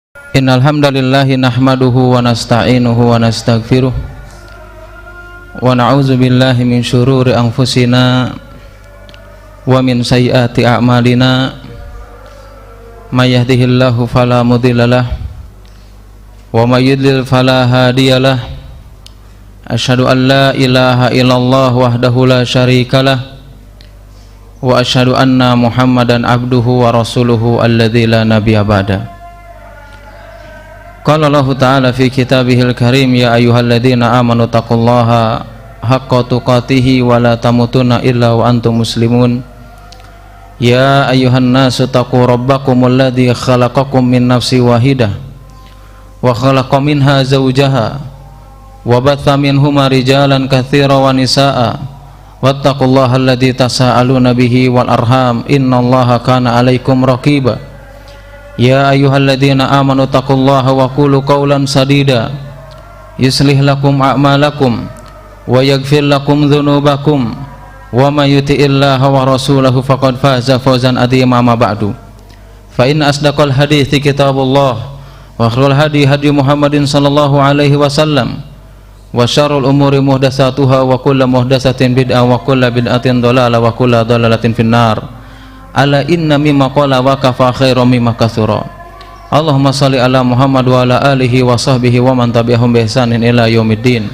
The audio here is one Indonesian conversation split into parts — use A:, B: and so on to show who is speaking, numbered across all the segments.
A: Innal hamdalillahi nahmaduhu wa nasta'inuhu wa nastaghfiruh wa na'udzu billahi min syururi anfusina wa min sayyiati a'malina may yahdihillahu fala mudhillalah wa may yudlil fala hadiyalah. Asyhadu an la ilaha illallah wahdahu la syarikalah wa asyhadu anna Muhammadan abduhu wa rasuluhu alladzi la nabiyya ba'da. Qala Allah Ta'ala fi kitabihil karim, ya ayyuhalladzina amanu taqullaha haqqa tuqatih wa la tamutunna illa wa antum muslimun. Ya ayyuhan nasu taqu rabbakumul ladzi khalaqakum min nafsin wahidah wa khalaqa minha zawjaha wa batha minhuma rijalan katsiran wa nisaa'a wattaqullaha alladzi tasaaluna bihi wal arham innallaha kana 'alaikum raqiba. Ya ayyuhalladzina amanu taqullaha wa qulu qawlan sadida yuslih lakum a'malakum wa yaghfir lakum dzunubakum wa may yuti'illaha wa rasulahu faqad faza fawzan 'azima. Ma ba'du, fa inna asdaqal hadithi kitabullah wa khairul hadi hadi Muhammadin sallallahu alaihi wasallam wa syarrul umuri muhdatsatuha wa kullu muhdatsatin bid'ah wa kullu bid'atin dhalalah wa kullu dhalalatin finnar. Ala inna mimma qala wa kafa khairan mimma katsura. Allahumma shalli ala Muhammad wa ala alihi wa sahbihi wa man tabi'ahum bi ihsanin ila yaumiddin.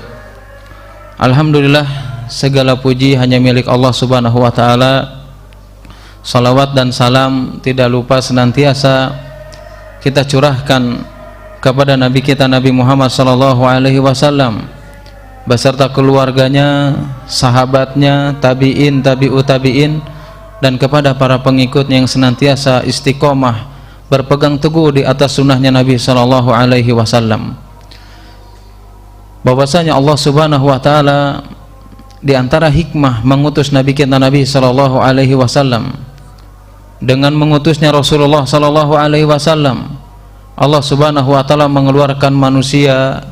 A: Alhamdulillah, segala puji hanya milik Allah Subhanahu wa taala. Salawat dan salam tidak lupa senantiasa kita curahkan kepada nabi kita Nabi Muhammad sallallahu alaihi wasallam beserta keluarganya, sahabatnya, tabi'in, tabi'ut tabi'in, dan kepada para pengikutnya yang senantiasa istiqomah berpegang teguh di atas sunnahnya Nabi sallallahu alaihi wasallam. Bahwasanya Allah Subhanahu wa taala di antara hikmah mengutus nabi kita Nabi sallallahu alaihi wasallam dengan mengutusnya Rasulullah sallallahu alaihi wasallam, Allah Subhanahu wa taala mengeluarkan manusia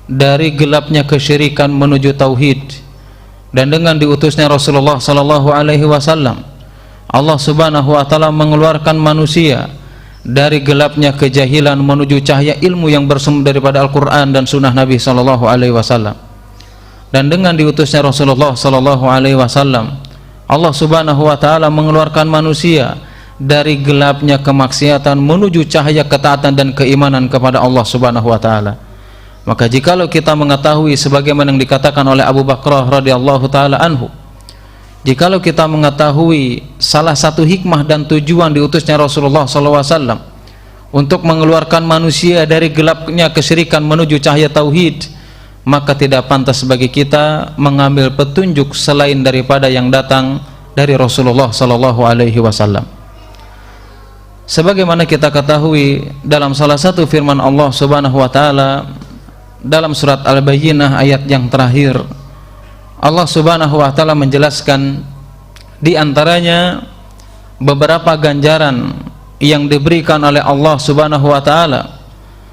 A: dari gelapnya kesyirikan menuju tauhid. Dan dengan diutusnya Rasulullah sallallahu alaihi wasallam, Allah Subhanahu wa taala mengeluarkan manusia dari gelapnya kejahilan menuju cahaya ilmu yang bersumber daripada Al-Qur'an dan sunnah Nabi sallallahu alaihi wasallam. Dan dengan diutusnya Rasulullah sallallahu alaihi wasallam, Allah Subhanahu wa taala mengeluarkan manusia dari gelapnya kemaksiatan menuju cahaya ketaatan dan keimanan kepada Allah Subhanahu wa taala. Maka jikalau kita mengetahui sebagaimana yang dikatakan oleh Abu Bakrah radhiyallahu taala anhu, jikalau kita mengetahui salah satu hikmah dan tujuan diutusnya Rasulullah SAW untuk mengeluarkan manusia dari gelapnya kesyirikan menuju cahaya tauhid, maka tidak pantas bagi kita mengambil petunjuk selain daripada yang datang dari Rasulullah SAW. Sebagaimana kita ketahui dalam salah satu firman Allah Subhanahu wa taala dalam surat Al-Bayyinah ayat yang terakhir, Allah Subhanahu wa taala menjelaskan di antaranya beberapa ganjaran yang diberikan oleh Allah Subhanahu wa taala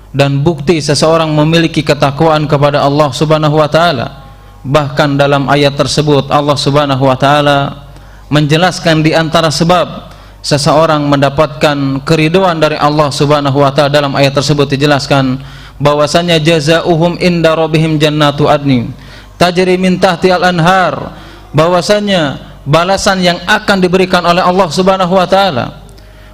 A: dan bukti seseorang memiliki ketakwaan kepada Allah Subhanahu wa taala. Bahkan dalam ayat tersebut Allah Subhanahu wa taala menjelaskan di antara sebab seseorang mendapatkan keridhaan dari Allah Subhanahu wa taala. Dalam ayat tersebut dijelaskan bahwasanya jazaohum inda rabbihim jannatu adnin tajri min tahtihal anhar, bahwasanya balasan yang akan diberikan oleh Allah Subhanahu wa taala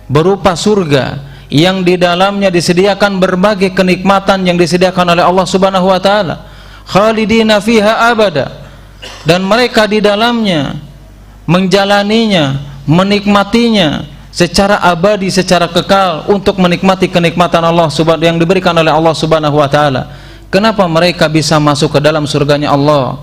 A: berupa surga yang di dalamnya disediakan berbagai kenikmatan yang disediakan oleh Allah Subhanahu wa taala, khalidina fiha abada, dan mereka di dalamnya menjalaninya, menikmatinya secara abadi, secara kekal untuk menikmati kenikmatan Allah Subhanahu yang diberikan oleh Allah Subhanahu wa taala. Kenapa mereka bisa masuk ke dalam surganya Allah?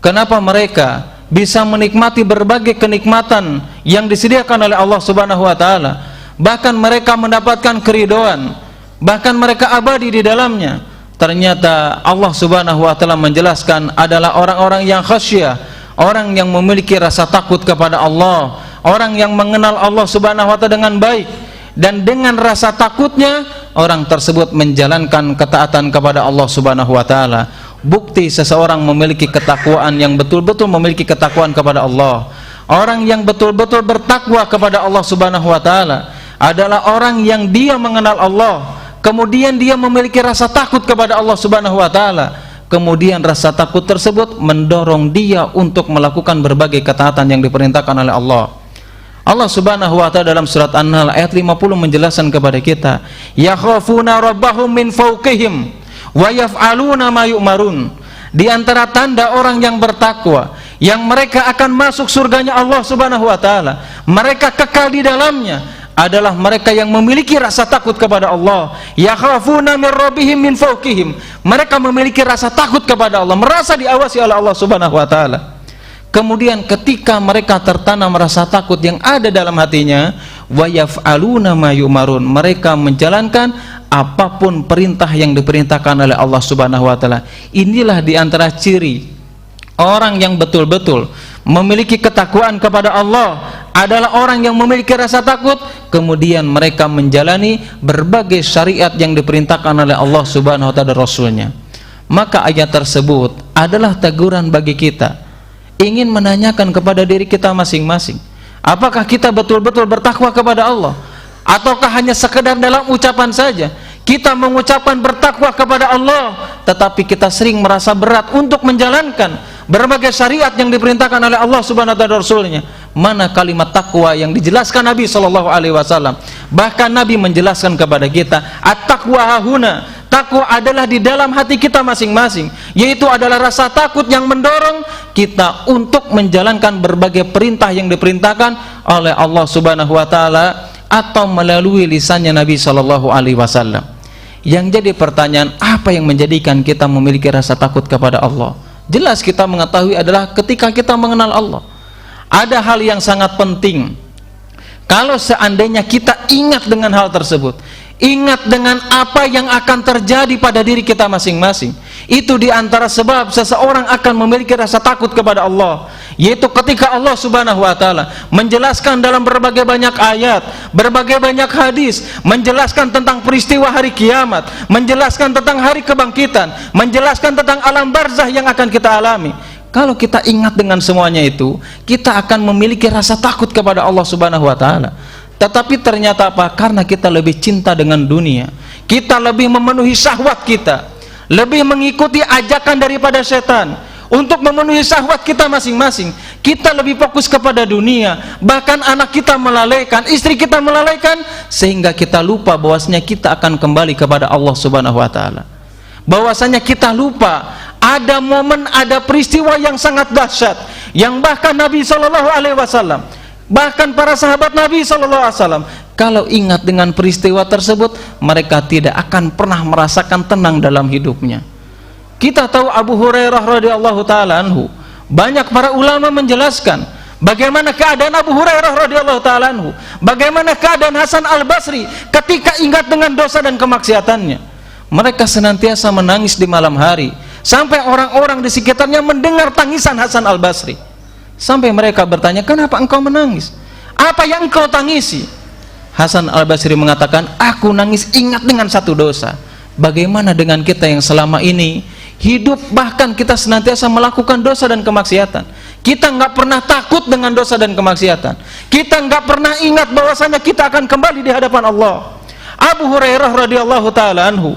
A: Kenapa mereka bisa menikmati berbagai kenikmatan yang disediakan oleh Allah Subhanahu wa taala? Bahkan mereka mendapatkan keridhaan, bahkan mereka abadi di dalamnya. Ternyata Allah Subhanahu wa taala menjelaskan adalah orang-orang yang khasyah, orang yang memiliki rasa takut kepada Allah, orang yang mengenal Allah Subhanahu wa taala dengan baik, dan dengan rasa takutnya orang tersebut menjalankan ketaatan kepada Allah Subhanahu wa taala. Bukti seseorang memiliki ketakwaan yang betul-betul memiliki ketakwaan kepada Allah, orang yang betul-betul bertakwa kepada Allah Subhanahu wa taala adalah orang yang dia mengenal Allah, kemudian dia memiliki rasa takut kepada Allah Subhanahu wa taala, kemudian rasa takut tersebut mendorong dia untuk melakukan berbagai ketaatan yang diperintahkan oleh Allah. Allah Subhanahu wa taala dalam surat An-Nahl ayat 50 menjelaskan kepada kita, yakhafuna rabbahum min fawqihim wa yaf'aluna ma yu'marun. Di antara tanda orang yang bertakwa, yang mereka akan masuk surganya Allah Subhanahu wa taala, mereka kekal di dalamnya, adalah mereka yang memiliki rasa takut kepada Allah. Yakhafuna min rabbihim min fawqihim. Mereka memiliki rasa takut kepada Allah, merasa diawasi oleh Allah Subhanahu wa taala. Kemudian ketika mereka tertanam rasa takut yang ada dalam hatinya, wa yaf'aluna ma yu'marun, mereka menjalankan apapun perintah yang diperintahkan oleh Allah Subhanahu wa taala. Inilah di antara ciri orang yang betul-betul memiliki ketakwaan kepada Allah, adalah orang yang memiliki rasa takut, kemudian mereka menjalani berbagai syariat yang diperintahkan oleh Allah Subhanahu wa taala dan Rasulnya. Maka ayat tersebut adalah teguran bagi kita, ingin menanyakan kepada diri kita masing-masing, apakah kita betul-betul bertakwa kepada Allah, ataukah hanya sekedar dalam ucapan saja kita mengucapkan bertakwa kepada Allah, tetapi kita sering merasa berat untuk menjalankan berbagai syariat yang diperintahkan oleh Allah Subhanahu wa taala dan Rasulnya. Mana kalimat takwa yang dijelaskan Nabi sallallahu alaihi wasallam? Bahkan Nabi menjelaskan kepada kita, at-taqwa hahuna, takwa adalah di dalam hati kita masing-masing, yaitu adalah rasa takut yang mendorong kita untuk menjalankan berbagai perintah yang diperintahkan oleh Allah Subhanahu wa taala atau melalui lisannya Nabi sallallahu alaihi wasallam. Yang jadi pertanyaan, apa yang menjadikan kita memiliki rasa takut kepada Allah? Jelas kita mengetahui adalah ketika kita mengenal Allah. Ada hal yang sangat penting, kalau seandainya kita ingat dengan hal tersebut, ingat dengan apa yang akan terjadi pada diri kita masing-masing, itu diantara sebab seseorang akan memiliki rasa takut kepada Allah, yaitu ketika Allah Subhanahu wa taala menjelaskan dalam berbagai banyak ayat, berbagai banyak hadis, menjelaskan tentang peristiwa hari kiamat, menjelaskan tentang hari kebangkitan, menjelaskan tentang alam barzah yang akan kita alami. Kalau kita ingat dengan semuanya itu, kita akan memiliki rasa takut kepada Allah Subhanahu wa taala. Tetapi ternyata apa? Karena kita lebih cinta dengan dunia, kita lebih memenuhi syahwat kita, lebih mengikuti ajakan daripada setan untuk memenuhi syahwat kita masing-masing. Kita lebih fokus kepada dunia, bahkan anak kita melalaikan, istri kita melalaikan, sehingga kita lupa bahwasanya kita akan kembali kepada Allah Subhanahu wa taala. Bahwasanya kita lupa ada momen, ada peristiwa yang sangat dahsyat, yang bahkan Nabi sallallahu alaihi wasallam, bahkan para sahabat Nabi sallallahu alaihi wasallam, kalau ingat dengan peristiwa tersebut, mereka tidak akan pernah merasakan tenang dalam hidupnya. Kita tahu Abu Hurairah radhiyallahu taala anhu, banyak para ulama menjelaskan bagaimana keadaan Abu Hurairah radhiyallahu taala anhu, bagaimana keadaan Hasan Al-Basri ketika ingat dengan dosa dan kemaksiatannya. Mereka senantiasa menangis di malam hari, sampai orang-orang di sekitarnya mendengar tangisan Hasan Al-Basri. Sampai mereka bertanya, kenapa engkau menangis? Apa yang engkau tangisi? Hasan Al-Basri mengatakan, aku nangis ingat dengan satu dosa. Bagaimana dengan kita yang selama ini hidup, bahkan kita senantiasa melakukan dosa dan kemaksiatan. Kita nggak pernah takut dengan dosa dan kemaksiatan. Kita nggak pernah ingat bahwasanya kita akan kembali di hadapan Allah. Abu Hurairah radhiyallahu taala anhu,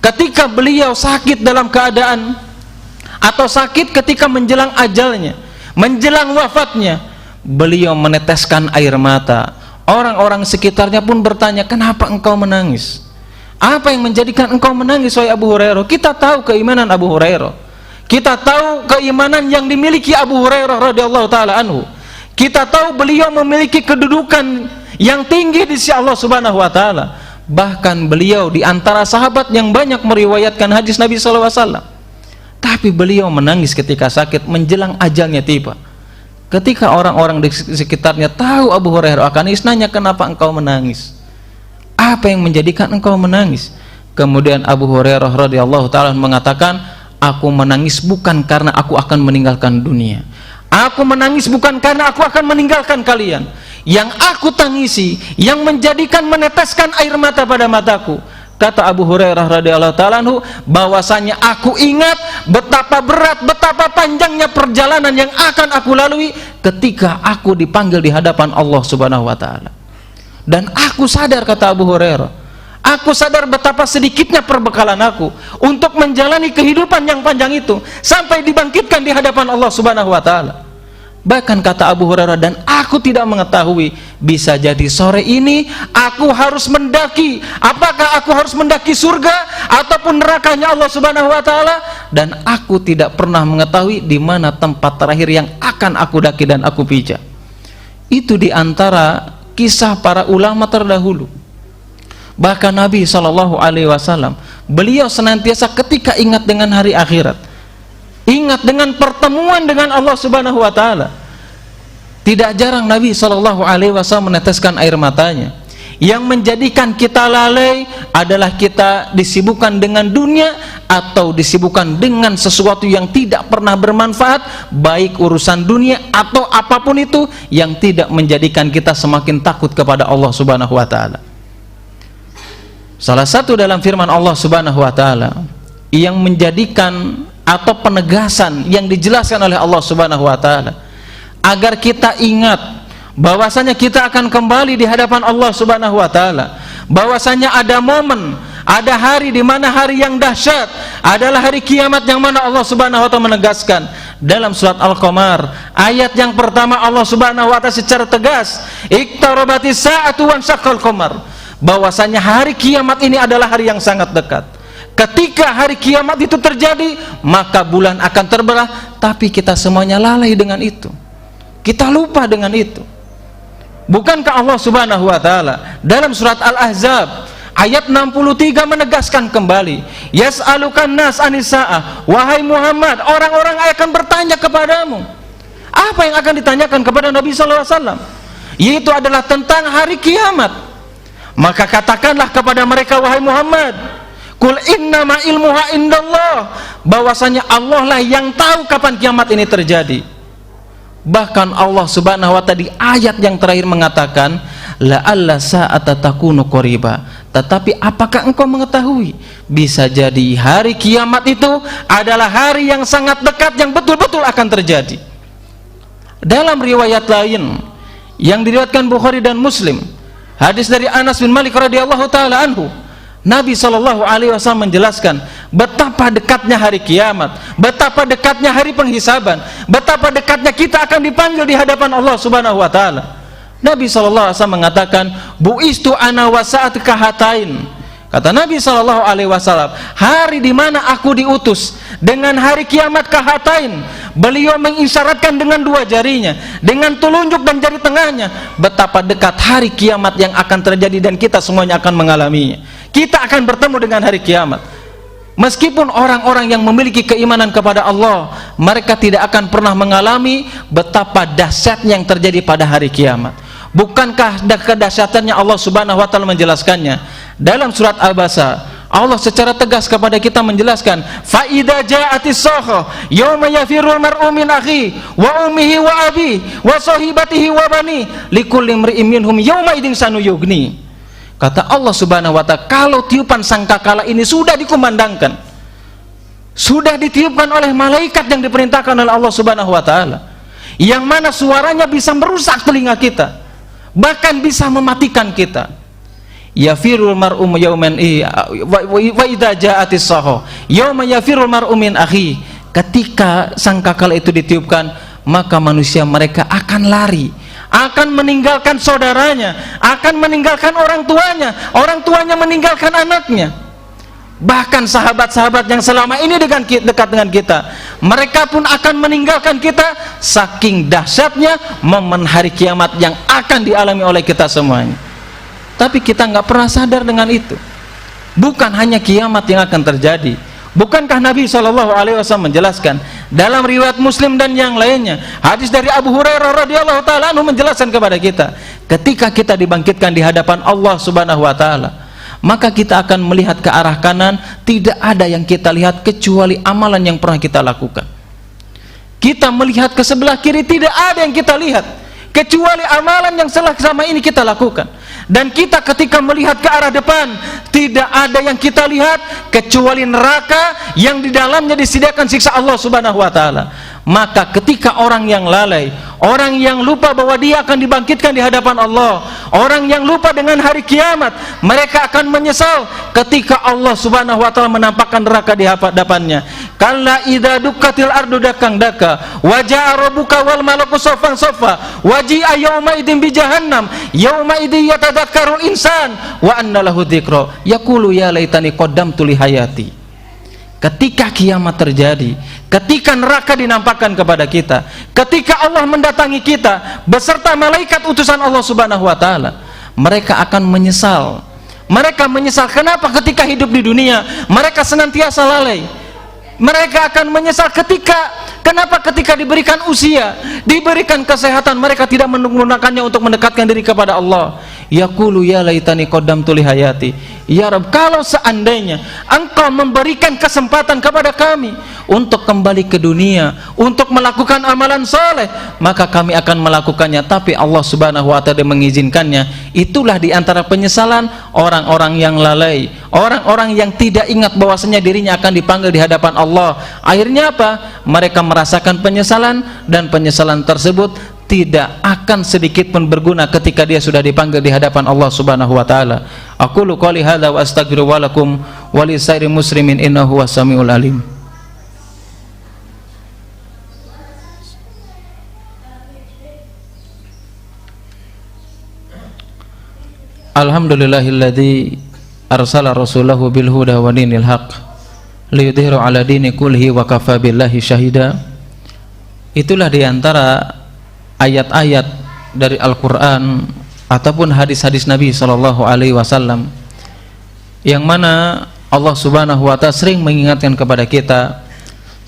A: ketika beliau sakit dalam keadaan, atau sakit ketika menjelang ajalnya, menjelang wafatnya, beliau meneteskan air mata. Orang-orang sekitarnya pun bertanya, kenapa engkau menangis? Apa yang menjadikan engkau menangis, wahai Abu Hurairah? Kita tahu keimanan Abu Hurairah, kita tahu keimanan yang dimiliki Abu Hurairah radhiyallahu taala anhu. Kita tahu beliau memiliki kedudukan yang tinggi di sisi Allah Subhanahu wa taala. Bahkan beliau di antara sahabat yang banyak meriwayatkan hadis Nabi SAW. Tapi beliau menangis ketika sakit menjelang ajalnya tiba. Ketika orang-orang di sekitarnya tahu Abu Hurairah akan nanya, kenapa engkau menangis? Apa yang menjadikan engkau menangis? Kemudian Abu Hurairah radhiyallahu taala mengatakan, aku menangis bukan karena aku akan meninggalkan dunia. Aku menangis bukan karena aku akan meninggalkan kalian. Yang aku tangisi, yang menjadikan meneteskan air mata pada mataku, kata Abu Hurairah radhiyallahu taala anhu, bahwasanya aku ingat betapa berat, betapa panjangnya perjalanan yang akan aku lalui ketika aku dipanggil di hadapan Allah Subhanahu wa taala. Dan aku sadar, kata Abu Hurairah, Aku sadar betapa sedikitnya perbekalan aku untuk menjalani kehidupan yang panjang itu sampai dibangkitkan di hadapan Allah Subhanahu wa taala. Bahkan kata Abu Hurairah, dan aku tidak mengetahui, bisa jadi sore ini aku harus mendaki, apakah aku harus mendaki surga ataupun nerakanya Allah Subhanahu wa taala, dan aku tidak pernah mengetahui di mana tempat terakhir yang akan aku daki dan aku pijak. Itu di antara kisah para ulama terdahulu. Bahkan Nabi SAW, beliau senantiasa ketika ingat dengan hari akhirat, ingat dengan pertemuan dengan Allah Subhanahu wa taala, tidak jarang Nabi SAW meneteskan air matanya. Yang menjadikan kita lalai adalah kita disibukkan dengan dunia atau disibukkan dengan sesuatu yang tidak pernah bermanfaat, baik urusan dunia atau apapun itu yang tidak menjadikan kita semakin takut kepada Allah Subhanahu wa taala. Salah satu dalam firman Allah Subhanahu wa taala yang menjadikan atau penegasan yang dijelaskan oleh Allah Subhanahu wa taala agar kita ingat bahwasanya kita akan kembali di hadapan Allah Subhanahu wa taala, bahwasanya ada momen, ada hari di mana hari yang dahsyat adalah hari kiamat, yang mana Allah Subhanahu wa taala menegaskan dalam surat Al-Qamar ayat yang pertama, Allah Subhanahu wa taala secara tegas, iqtarabatis sa'atu wansyaqqal qamar, bahwasanya hari kiamat ini adalah hari yang sangat dekat. Ketika hari kiamat itu terjadi, maka bulan akan terbelah, tapi kita semuanya lalai dengan itu, kita lupa dengan itu. Bukankah Allah Subhanahu wa taala dalam surat Al-Ahzab ayat 63 menegaskan kembali, yas'alukan nas anis sa'ah, wahai Muhammad, orang-orang akan bertanya kepadamu. Apa yang akan ditanyakan kepada Nabi sallallahu alaihi wasallam? Yaitu adalah tentang hari kiamat. Maka katakanlah kepada mereka, wahai Muhammad, kul innama ilmuha indallah, bahwasanya Allah lah yang tahu kapan kiamat ini terjadi. Bahkan Allah Subhanahu wa taala di ayat yang terakhir mengatakan, la'alla sa'ata takunu qariba, tetapi apakah engkau mengetahui, bisa jadi hari kiamat itu adalah hari yang sangat dekat, yang betul-betul akan terjadi. Dalam riwayat lain yang diriwayatkan Bukhari dan Muslim, hadis dari Anas bin Malik radhiyallahu taala anhu, Nabi SAW menjelaskan betapa dekatnya hari kiamat, betapa dekatnya hari penghisaban, betapa dekatnya kita akan dipanggil di hadapan Allah Subhanahu wa taala. Nabi SAW mengatakan, bu'istu ana wa sa'at kahatain. Kata Nabi SAW, hari di mana aku diutus dengan hari kiamat kahatain, beliau mengisyaratkan dengan dua jarinya, dengan telunjuk dan jari tengahnya, betapa dekat hari kiamat yang akan terjadi, dan kita semuanya akan mengalaminya. Kita akan bertemu dengan hari kiamat. Meskipun orang-orang yang memiliki keimanan kepada Allah, mereka tidak akan pernah mengalami betapa dahsyatnya yang terjadi pada hari kiamat. Bukankah kedahsyatannya Allah Subhanahu wa taala menjelaskannya dalam surat Al-Basa? Allah secara tegas kepada kita menjelaskan, fa idza ja'atis sakha yauma yafirul mar'u min akhi wa ummihi wa abi wa sahibatihi wa bani likulli imri'in minhum yauma idzin sanu yughni. Kata Allah Subhanahu wa taala, kalau tiupan sangkakala ini sudah dikumandangkan, sudah ditiupkan oleh malaikat yang diperintahkan oleh Allah Subhanahu wa taala, yang mana suaranya bisa merusak telinga kita, bahkan bisa mematikan kita. Yafirul mar'u yauman wa idza ja'atis saha yauma yafirul mar'u min akhi. Ketika sangkakala itu ditiupkan, maka manusia mereka akan lari, akan meninggalkan saudaranya, akan meninggalkan orang tuanya meninggalkan anaknya. Bahkan sahabat-sahabat yang selama ini dekat dengan kita, mereka pun akan meninggalkan kita, saking dahsyatnya momen hari kiamat yang akan dialami oleh kita semuanya. Tapi kita nggak pernah sadar dengan itu. Bukan hanya kiamat yang akan terjadi. Bukankah Nabi SAW menjelaskan dalam riwayat Muslim dan yang lainnya, hadis dari Abu Hurairah radhiyallahu taala anhu menjelaskan kepada kita, ketika kita dibangkitkan di hadapan Allah Subhanahu wa taala, maka kita akan melihat ke arah kanan, tidak ada yang kita lihat kecuali amalan yang pernah kita lakukan. Kita melihat ke sebelah kiri, tidak ada yang kita lihat kecuali amalan yang selama ini kita lakukan. Dan kita ketika melihat ke arah depan, tidak ada yang kita lihat kecuali neraka yang di dalamnya disediakan siksa Allah Subhanahu wa taala. Maka ketika orang yang lalai, orang yang lupa bahwa dia akan dibangkitkan di hadapan Allah, orang yang lupa dengan hari kiamat, mereka akan menyesal ketika Allah Subhanahu wa taala menampakkan neraka di hadapannya. Kalla idza dukkatil ardu dakang daka wa jaa rabbuka wal malaku saffan saffa wa ji'a yauma idzin bi jahannam yauma idzin yatadakkarul insan wa anna lahu dzikra yaqulu ya laitani qaddamtu li hayati. Ketika kiamat terjadi, ketika neraka dinampakkan kepada kita, ketika Allah mendatangi kita beserta malaikat utusan Allah Subhanahu wa taala, mereka akan menyesal. Mereka menyesal kenapa ketika hidup di dunia mereka senantiasa lalai. Mereka akan menyesal kenapa ketika diberikan usia, diberikan kesehatan, mereka tidak menggunakannya untuk mendekatkan diri kepada Allah. Yaqulu ya laitani qaddamtu li hayati. Ya Rabb, kalau seandainya Engkau memberikan kesempatan kepada kami untuk kembali ke dunia, untuk melakukan amalan soleh, maka kami akan melakukannya. Tapi Allah Subhanahu wa taala mengizinkannya. Itulah diantara penyesalan orang-orang yang lalai, orang-orang yang tidak ingat bahwasanya dirinya akan dipanggil di hadapan Allah. Akhirnya apa? Mereka merasakan penyesalan, dan penyesalan tersebut tidak akan sedikit pun berguna ketika dia sudah dipanggil di hadapan Allah Subhanahu wa taala. Aqulu qouli hadza wa astaghfiru wa lakum wa lisairil muslimin innahu was-sami'ul alim. Alhamdulillahilladzi arsala rasulahu bil huda wa dinil haq liyudhiru ala dini kullihi wa kafa billahi syahida. Itulah diantara ayat-ayat dari Al-Quran ataupun hadis-hadis Nabi SAW yang mana Allah Subhanahu wa ta'ala sering mengingatkan kepada kita,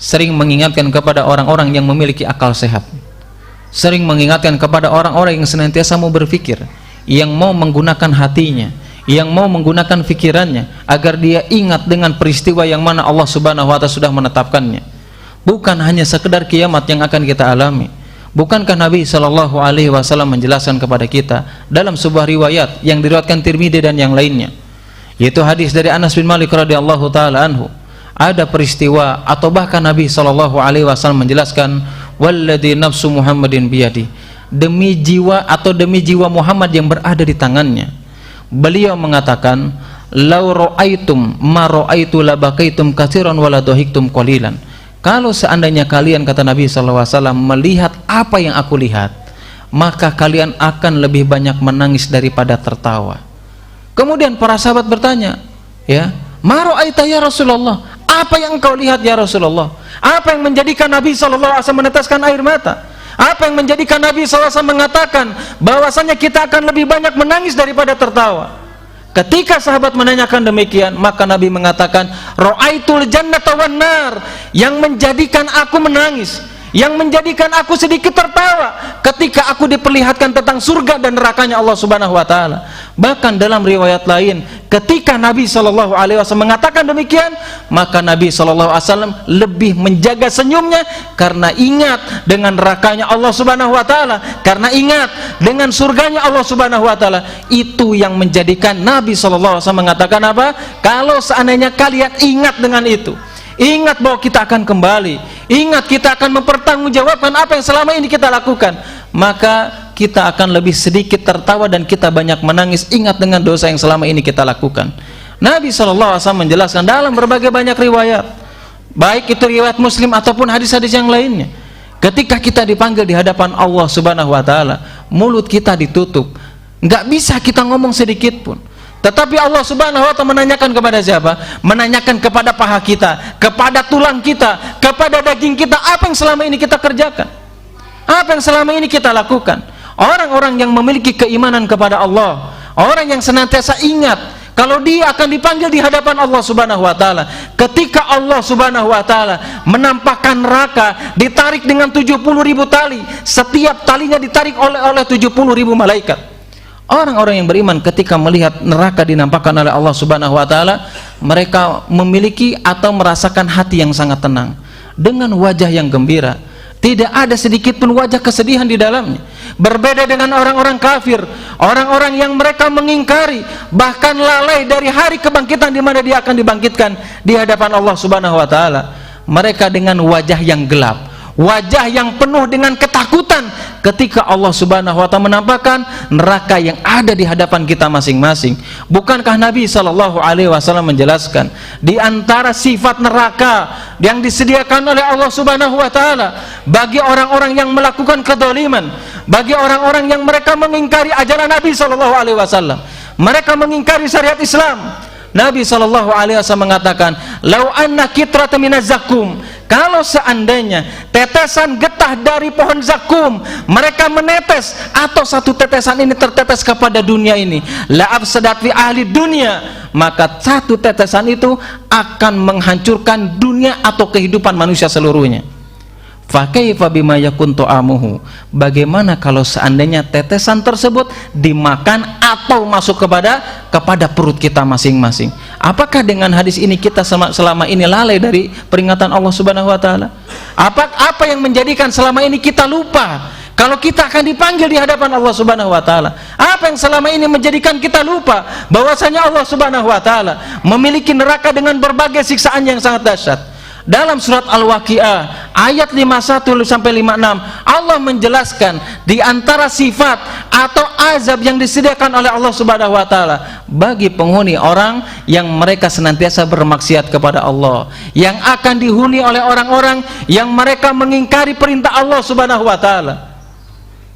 A: sering mengingatkan kepada orang-orang yang memiliki akal sehat, sering mengingatkan kepada orang-orang yang senantiasa mau berpikir, yang mau menggunakan hatinya, yang mau menggunakan pikirannya agar dia ingat dengan peristiwa yang mana Allah Subhanahu wa ta'ala sudah menetapkannya. Bukan hanya sekedar kiamat yang akan kita alami. Bukankah Nabi Shallallahu Alaihi Wasallam menjelaskan kepada kita dalam sebuah riwayat yang diriwayatkan Tirmidzi dan yang lainnya, yaitu hadis dari Anas bin Malik radhiyallahu taala anhu, ada peristiwa atau bahkan Nabi Shallallahu Alaihi Wasallam menjelaskan, walladzi nafsu Muhammadin biyadi, demi jiwa atau demi jiwa Muhammad yang berada di tangannya, beliau mengatakan, lau ra'aitum ma ra'aitu labakaitum katsiran wa la dhahiktum qalilan. Kalau seandainya kalian, kata Nabi SAW, melihat apa yang aku lihat, maka kalian akan lebih banyak menangis daripada tertawa. Kemudian para sahabat bertanya, ya, ma ra'aita ya Rasulullah, apa yang engkau lihat ya Rasulullah? Apa yang menjadikan Nabi SAW meneteskan air mata? Apa yang menjadikan Nabi SAW mengatakan bahwasanya kita akan lebih banyak menangis daripada tertawa? Ketika sahabat menanyakan demikian, maka Nabi mengatakan, ra'aitul jannata wan nar, yang menjadikan aku menangis, yang menjadikan aku sedikit tertawa ketika aku diperlihatkan tentang surga dan nerakanya Allah Subhanahu wa taala. Bahkan dalam riwayat lain, ketika Nabi Shallallahu Alaihi Wasallam mengatakan demikian, maka Nabi Shallallahu Alaihi Wasallam lebih menjaga senyumnya karena ingat dengan nerakanya Allah Subhanahu wa taala, karena ingat dengan surganya Allah Subhanahu wa taala. Itu yang menjadikan Nabi Shallallahu Alaihi Wasallam mengatakan apa? Kalau seandainya kalian ingat dengan itu, ingat bahwa kita akan kembali, ingat kita akan mempertanggungjawabkan apa yang selama ini kita lakukan, maka kita akan lebih sedikit tertawa dan kita banyak menangis ingat dengan dosa yang selama ini kita lakukan. Nabi SAW menjelaskan dalam berbagai banyak riwayat, baik itu riwayat Muslim ataupun hadis-hadis yang lainnya, ketika kita dipanggil di hadapan Allah Subhanahu wa taala, mulut kita ditutup, nggak bisa kita ngomong sedikit pun. Tetapi Allah Subhanahu wa taala menanyakan kepada siapa? Menanyakan kepada paha kita, kepada tulang kita, kepada daging kita, apa yang selama ini kita kerjakan, apa yang selama ini kita lakukan. Orang-orang yang memiliki keimanan kepada Allah, orang yang senantiasa ingat kalau dia akan dipanggil di hadapan Allah Subhanahu wa taala, ketika Allah Subhanahu wa taala menampakkan neraka ditarik dengan 70.000 tali, setiap talinya ditarik oleh 70.000 malaikat. Orang-orang yang beriman ketika melihat neraka dinampakkan oleh Allah Subhanahu wa taala, mereka memiliki atau merasakan hati yang sangat tenang dengan wajah yang gembira. Tidak ada sedikit pun wajah kesedihan di dalamnya. Berbeda dengan orang-orang kafir, orang-orang yang mereka mengingkari, bahkan lalai dari hari kebangkitan di mana dia akan dibangkitkan di hadapan Allah Subhanahu wa taala. Mereka dengan wajah yang gelap, wajah yang penuh dengan ketakutan ketika Allah Subhanahu wa taala menampakkan neraka yang ada di hadapan kita masing-masing. Bukankah Nabi sallallahu alaihi wasallam menjelaskan di antara sifat neraka yang disediakan oleh Allah Subhanahu wa taala bagi orang-orang yang melakukan kedzaliman, bagi orang-orang yang mereka mengingkari ajaran Nabi sallallahu alaihi wasallam, mereka mengingkari syariat Islam. Nabi sallallahu alaihi wasallam mengatakan, "Lau anna qitratan minaz zakum," kalau seandainya tetesan getah dari pohon zakum mereka menetes, atau satu tetesan ini tertetes kepada dunia ini, la afsadat fi ahli dunia, maka satu tetesan itu akan menghancurkan dunia atau kehidupan manusia seluruhnya. Fa kaifa bima yakun ta'amuhu, bagaimana kalau seandainya tetesan tersebut dimakan atau masuk kepada perut kita masing-masing? Apakah dengan hadis ini kita selama ini lalai dari peringatan Allah Subhanahu wa taala? Apa yang menjadikan selama ini kita lupa kalau kita akan dipanggil di hadapan Allah Subhanahu wa taala? Apa yang selama ini menjadikan kita lupa bahwasanya Allah Subhanahu wa taala memiliki neraka dengan berbagai siksaan yang sangat dahsyat? Dalam surat Al-Waqiah ayat 51 sampai 56 Allah menjelaskan di antara sifat atau azab yang disediakan oleh Allah Subhanahu wa taala bagi penghuni orang yang mereka senantiasa bermaksiat kepada Allah, yang akan dihuni oleh orang-orang yang mereka mengingkari perintah Allah Subhanahu wa taala.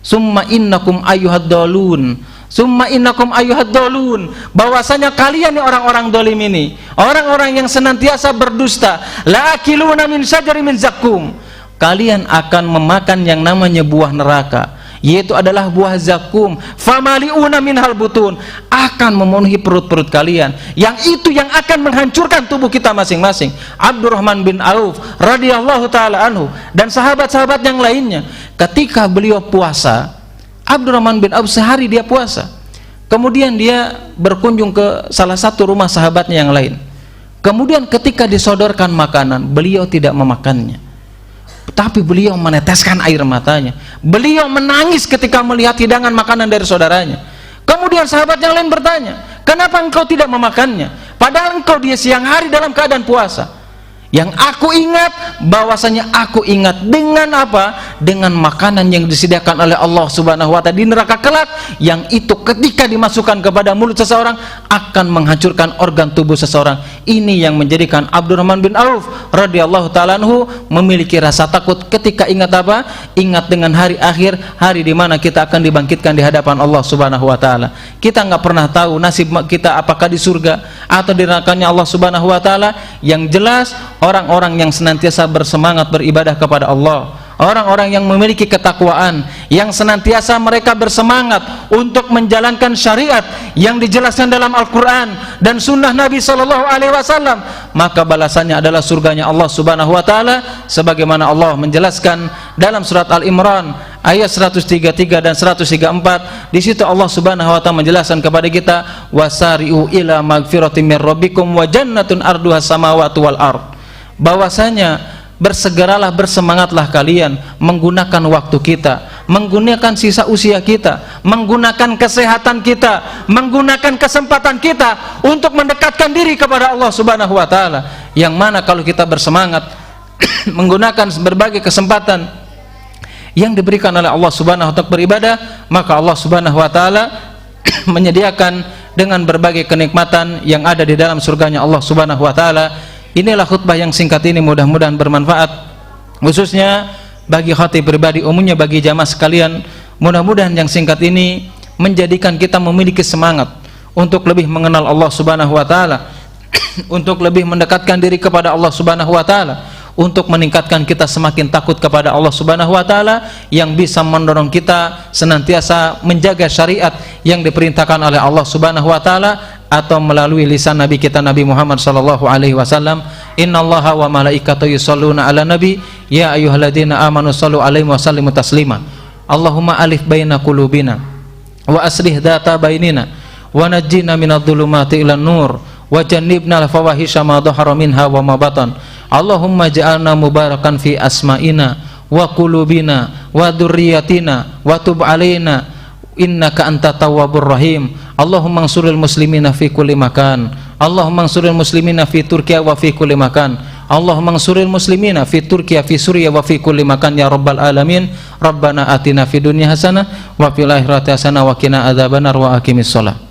A: Summa innakum ayyuhad-dhalun, summa innakum ayyuhad-dhalun, bahwasanya kalian nih orang-orang dolim ini, orang-orang yang senantiasa berdusta, la'akiluna min syajari min zakum, kalian akan memakan yang namanya buah neraka, yaitu adalah buah zakum, famaliuna minhal butun, akan memenuhi perut-perut kalian, yang itu yang akan menghancurkan tubuh kita masing-masing. Abdurrahman bin Auf radhiyallahu taala anhu dan sahabat-sahabat yang lainnya, ketika beliau puasa, Abdurrahman bin Auf sehari dia puasa, kemudian dia berkunjung ke salah satu rumah sahabatnya yang lain, kemudian ketika disodorkan makanan beliau tidak memakannya, tapi beliau meneteskan air matanya, beliau menangis ketika melihat hidangan makanan dari saudaranya. Kemudian sahabat yang lain bertanya, kenapa engkau tidak memakannya padahal engkau dia siang hari dalam keadaan puasa? Yang aku ingat, bahwasanya aku ingat dengan apa? Dengan makanan yang disediakan oleh Allah Subhanahu wa taala di neraka kelak, yang itu ketika dimasukkan kepada mulut seseorang akan menghancurkan organ tubuh seseorang. Ini yang menjadikan Abdurrahman bin Auf radhiyallahu taala anhu memiliki rasa takut ketika ingat apa? Ingat dengan hari akhir, hari di mana kita akan dibangkitkan di hadapan Allah Subhanahu wa taala. Kita nggak pernah tahu nasib kita apakah di surga atau di nerakanya Allah Subhanahu wa taala. Yang jelas orang-orang yang senantiasa bersemangat beribadah kepada Allah, orang-orang yang memiliki ketakwaan, yang senantiasa mereka bersemangat untuk menjalankan syariat yang dijelaskan dalam Al-Quran dan sunnah Nabi SAW, maka balasannya adalah surganya Allah Subhanahu wa taala, sebagaimana Allah menjelaskan dalam surat Al-Imran ayat 133 dan 134. Di situ Allah Subhanahu wa taala menjelaskan kepada kita, wasari'u ila magfiratin mir rabbikum wa jannatun arduha samawati wal ard, bahwasanya bersegeralah, bersemangatlah kalian menggunakan waktu kita, menggunakan sisa usia kita, menggunakan kesehatan kita, menggunakan kesempatan kita untuk mendekatkan diri kepada Allah Subhanahu wa taala. Yang mana kalau kita bersemangat menggunakan berbagai kesempatan yang diberikan oleh Allah Subhanahu wa taala untuk beribadah, maka Allah Subhanahu wa taala menyediakan dengan berbagai kenikmatan yang ada di dalam surganya Allah Subhanahu wa taala. Inilah khutbah yang singkat ini, mudah-mudahan bermanfaat khususnya bagi khatib pribadi, umumnya bagi jamaah sekalian. Mudah-mudahan yang singkat ini menjadikan kita memiliki semangat untuk lebih mengenal Allah Subhanahu wa taala, untuk lebih mendekatkan diri kepada Allah Subhanahu wa taala, untuk meningkatkan kita semakin takut kepada Allah Subhanahu wa taala, yang bisa mendorong kita senantiasa menjaga syariat yang diperintahkan oleh Allah Subhanahu wa taala atau melalui lisan Nabi kita Nabi Muhammad sallallahu alaihi wasallam. Innallaha wa malaikatahu yusholluna ala nabi ya ayyuhalladzina amanu shallu alaihi wa sallimu taslima. Allahumma alif baina qulubina wa aslih dzata bainina wa najjina minadh-dhulumati ilan nur wa jannibna al-fawahisha ma dhahara minha wa ma batan. Allahumma ja'alna mubarakan fi asma'ina wa qulubina wa dzurriyyatina wa tub alaina innaka anta tawwabur rahim. Allahumma ansuril muslimina fi kulli makan, Allahumma ansuril muslimina fi Turkiya wa fi kulli makan, Allahumma ansuril muslimina fi Turkiya fi Suriya wa fi kulli makan ya rabbal alamin. Rabbana atina fid dunya hasanah wa fil akhirati hasanah wa qina adzabannar wa aqimis shalah.